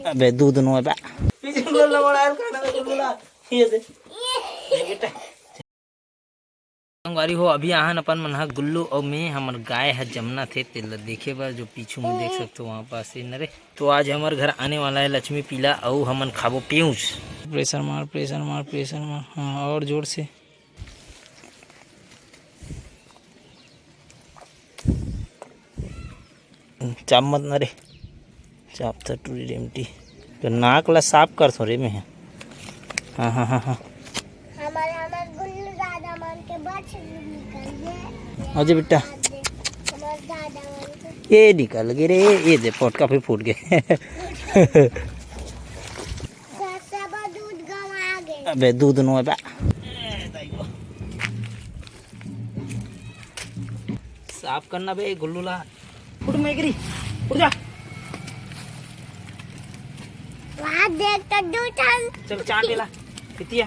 अबे दूध नो बा पीछे बोलना बड़ा है खाना में बोला ये दे बेटा संगवारी हो अभी आहन अपन मन हा गुल्लू और मैं हमर गाय है जमुना थे तेल देखे बार जो पीछू में देख सकते हो वहाँ पास नरे। तो आज हमारे घर आने वाला है लक्ष्मी पीला और हमन खाबो पीयूष। प्रेशर मार प्रेशर मार प्रेशर मार, हाँ और जोर से। चाप मत न रे, चाप था टूरी रेमटी तो नाक ला साफ कर थो रे में। हाँ हाँ हाँ हाँ अजय बेटा ये निकल गए रे, ये दे पोटका फिर फूट गए। अबे दूध नो बा साफ करना बे गुल्लू ला उठ मेगरी उठ जा वहां देख तो दूध चल चाट ला पितिया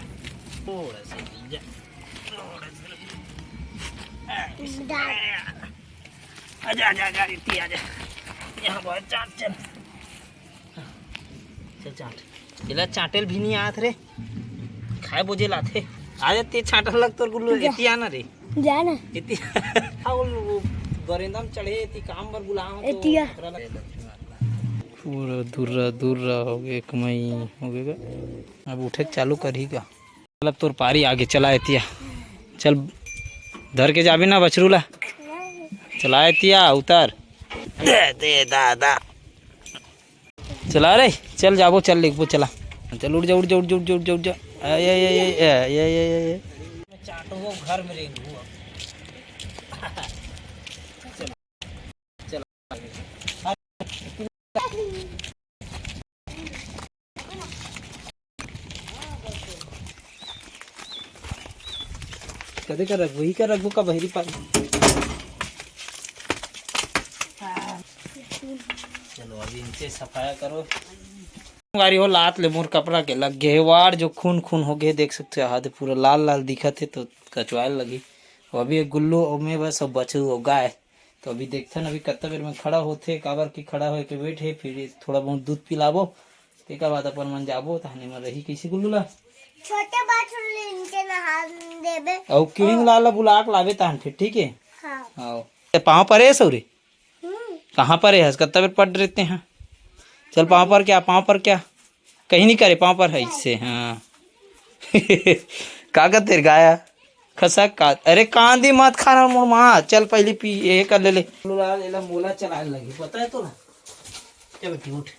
थोड़ा सा जा आजा आजा आजा इतनी आजा यहाँ बहुत चाट चल चल चाट इला चाटेल भी नहीं आत रे खाए बोझे लाते आजा ते छाटल लग तोर गुल्लू इतनी आना रे जाना इतनी हाउल गोरेंदम चढ़े इतनी काम बर बुलाओ तो पूरा दूर दूर हो गए कमाई हो गएगा। अब उठे चालू कर ही का मतलब तोर पारी आगे चला इतिया चल धर के जाबी ना बछरूला चला इतिया उतर दे दे दादा चला रे चल जाबो चल लिखबो चला चल उठ जा उठ जा उठ जा उठ जा उठ जा उठ जा ये चाटो वो घर में रहेंगे चल कदे कर रख वही कर रखबो का बहरी पानी चलो अभी इनसे सफाया करो गाड़ी हो लात ले मोर कपड़ा के लग गए वार जो खून खून हो गए देख सकते हो हाथ पूरा लाल लाल दिखा थे तो कचवाए लगी। और अभी एक गुल्लू और मैं बस अब बछू हो गाय तो अभी देखते ना अभी कत्ता बेर में खड़ा होते काबर की खड़ा हो के बैठे फिर थोड़ा बहुत दूध पिलाबो तेका बाद अपन मन जाबो तहने में रही कैसी गुल्लू ला छोटे बाछुर इनके नहा देबे और किंग लाला बुलाक लावे तहन फिर ठीक है। हां पांव पर है सौरे कहाँ पर है कत्ता बेर पड़ रहते हैं चल पाँव पर क्या पाँव पर क्या कहीं नहीं करे पाँव पर है इससे हाँ कागज तेरे गाया खसक का अरे कांदी मत खाना मोर माँ चल पहले पी ये कर ले मोला चलाने लगी पता है तो ना क्या बेटी उठ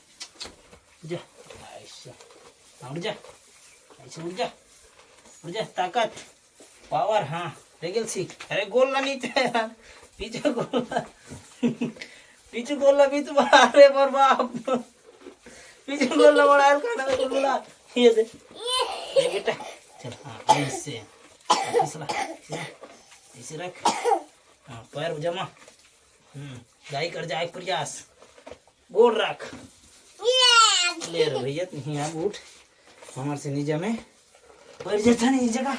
जा ऐसा उठ जा ऐसे उठ जा ताकत पावर हाँ रेगल सीख अरे गोल ना नीचे यार पीछे गोल पीछे गोल भी तुम्हारा अरे पर बाप पीछे गोल बड़ा है खाना में बोला ये दे ये बेटा चल हाँ ऐसे ऐसे रख हाँ पैर जमा गाय कर जाए प्रयास गोल रख ले रो भैया नहीं आप उठ हमारे से नहीं जमे पैर जैसा नहीं जगह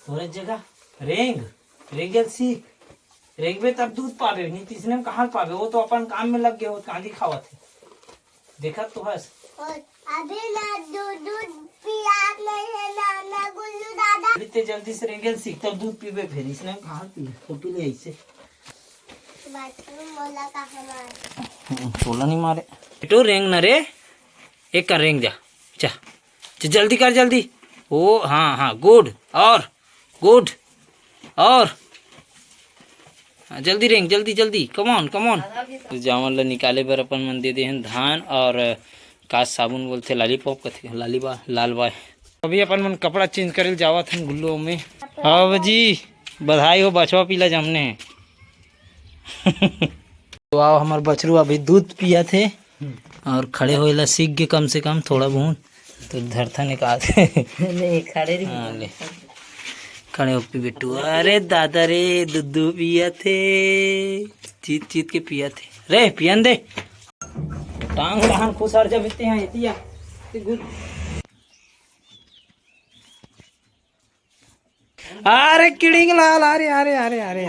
थोड़ा जगह रेंग रेगल सीख रेगबे तब दूध पावे नहीं तीसरे में कहाँ पावे वो तो अपन काम में लग गए हो कांदी खावा थे देखा तो हस अभी ना दूध पिया नहीं है ना गुल्लू दादा इतने जल्दी से रेंगल सीख तब दूध पीवे फिर इसने कहाँ पी फोटो ले ऐसे मोला कहाँ मारे सोला नहीं मारे बेटो रेंग न रे एक कर रेंग जा जल्दी कर जल्दी ओ हाँ हाँ गुड और गुड और जल्दी रेंग जल्दी जल्दी कम ऑन जावन ला निकाले बर अपन मन दे हैं धान और काश साबुन बोलते लालीपॉप कथे लाल बाय अभी अपन मन कपड़ा चेंज करे जावत हन गुल्लो में। हाँ जी बधाई हो बछवा पीला जमने तो आओ हमारे बछरू अभी दूध पिया थे और खड़े होएला सीख गए कम से कम थोड़ा बहुत तो धरथा निकाल नहीं खड़े खड़े होके बिट्टू अरे दादा रे दूध पिया थे चीत के पिया थे रे पियन दे टांग लहान खुशार जब इतने हैं इतिया अरे किड़िंग लाल अरे अरे अरे अरे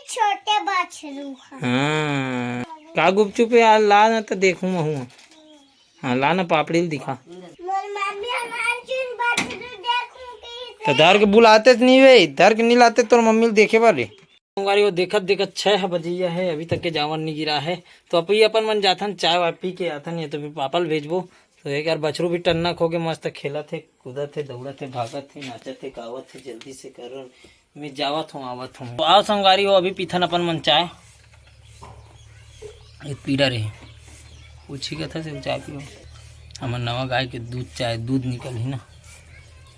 छोटे बछरू हाँ का गुपचुप यार ला ना तो देखूँ हूँ। हाँ ला ना पापड़ी दिखा। तो धर के बुलाते नहीं वे, धर के नहीं लाते तो मम्मी देखे बारे वो देखत देखत 6 बजिया है, अभी तक के जावन नहीं गिरा है। तो अभी अपन मन जाथन चाय वाय पी के आथन, ये तो फिर पापा भेजबो। तो एक यार बछरू भी टन्ना खो के मस्त खेला थे, कूदा थे, दौड़ा थे, भागत थे, नाचत थे, गावत थे, जल्दी से कर मैं जावत हूँ आवत हूँ। तो आओ संगवारी हो, अभी पीथन अपन मन चाय। एक पीड़ा रहे पूछी का था से चाय पियो। हमार नवा गाय के दूध चाय दूध निकल ही ना,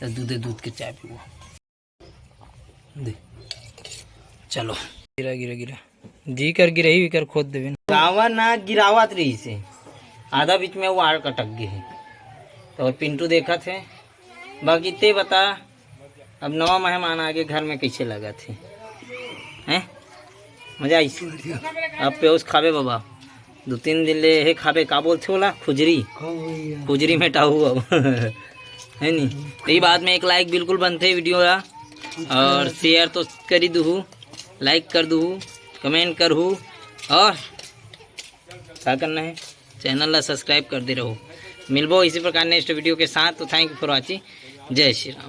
तो दूध के चाय पियो दे। चलो गिरा गिरा गिरा जी कर गिरही भी कर खोद देवे गावा ना गिरावत रही से आधा बीच में वो आड़ कटक गए है। तो पिंटू देखा थे। बाकी ते बता अब नवा मेहमान आगे घर में कैसे लगा थे हैं, मजा आई। अब पेउस खाबे बाबा 2-3 दिन ले हे खाबे का बोलते होला खुजरी में टाहू अब है नी। यही बात में एक लाइक बिल्कुल बनते वीडियो या, और शेयर तो करी दूँ, लाइक कर दूँ, कमेंट कर हूँ, और क्या करना है चैनल ला सब्सक्राइब कर दे रहो। मिलबो इसी प्रकार नेक्स्ट वीडियो के साथ। तो थैंक यू फॉर वॉचिंग। जय श्री राम।